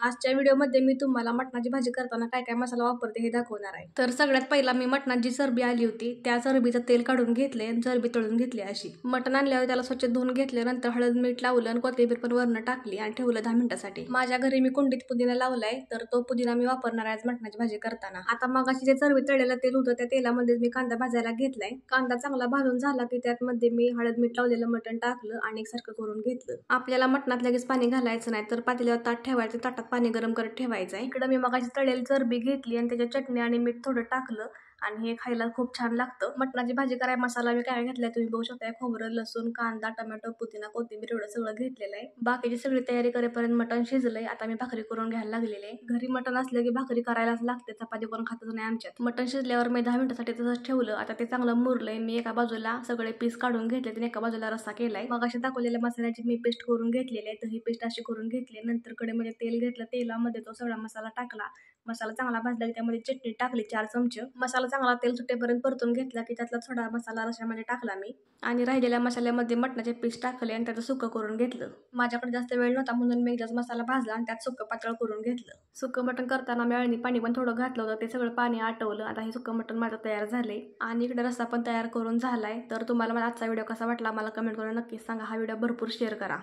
आजच्या व्हिडिओमध्ये मी तुम्हाला मटणाची भाजी करताना काय काय मसाला वापरते हे दाखवणार आहे। तर सगळ्यात पहिला मी मटणाची चरबी आली होती त्या चरबीचं तेल काढून घेतले आणि चरबी तळून घेतली अशी। मटण आणल्यावर त्याला स्वच्छ धुवून घेतले, नंतर हळद मीठ लावलं आणि कोथिंबीर पण वरनं टाकली आणि ठेवलं 10 मिनिटांसाठी। माझ्या घरी मी कुंडीत पुदिना लावलाय, तर तो पुदिना मी वापरणार आहे आज मटणाची भाजी करताना। आता मगाशी जे चरबी तळलेलं तेल होतं त्या तेलामध्ये मी कांदा भाजायला घेतलाय। कांदा चांगला भाजून झाला की त्यात मध्ये मी हळद मीठ लावलेलं मटण टाकलं आणि एकसारखं करून घेतलं। आपल्याला मटणात लगेच पाणी घालायचं नाही, तर पातेल्यावर ताट ठेवायचं, ताटात पाणी गरम करत ठेवायचं आहे। इकडे मी मगाशी तळलेली चरबी घेतली आणि त्याच्यात चटणी आणि मीठ थोडं टाकलं आणि हे खायला खूप छान लागतं। मटणाची भाजी करायला मसाला मी काय घेतलाय तुम्ही बघू शकता। खोबरं, लसूण, कांदा, टोमॅटो, पुदिना, कोथिंबीर एवढं सगळं घेतलेलं आहे। बाकीची सगळी तयारी करेपर्यंत मटण शिजलंय। आता मी भाकरी करून घ्यायला लागलेले आहे। घरी मटण असलं की भाकरी करायलाच लागते, चपाती करून खातच नाही आमच्यात। मटण शिजल्यावर मी 10 मिनिटांसाठी तसंच ठेवलं। आता ते चांगलं मुरलंय। मी एका बाजूला सगळे पीस काढून घेतले आणि एका बाजूला रस्सा केलाय। मगाशी दाखवलेल्या मसाल्याची मी पेस्ट करून घेतलेली आहे, तर ही पेस्ट अशी करून घेतली। नंतर कढईमध्ये तेल घेतलं, तेलामध्ये तो सगळा मसाला टाकला। मसाला चांगला भाजला की त्यामध्ये चटणी टाकली 4 चमचे। मसाला चांगला तेल सुटेपर्यंत परतून घेतला की त्यातला थोडा मसाला रश्यामध्ये टाकला मी आणि राहिलेल्या मसाल्यामध्ये मटणाचे पीस टाकले आणि त्याचं सुक्क करून घेतलं। माझ्याकडे जास्त वेळ नव्हता म्हणून मी एकदाच मसाला भाजला आणि त्यात सुक्क पातळ करून घेतलं। सुक्क मटण करताना मी अळणी पाणी पण थोडं घातलं होतं, ते सगळं पाणी आटवलं। आता हे सुक्क मटण माझं तयार झाले आणि इकडे रस्सा पण तयार करून झालाय। तर तुम्हाला माझा आजचा व्हिडिओ कसा वाटला मला कमेंट करून नक्की सांगा। हा व्हिडिओ भरपूर शेअर करा।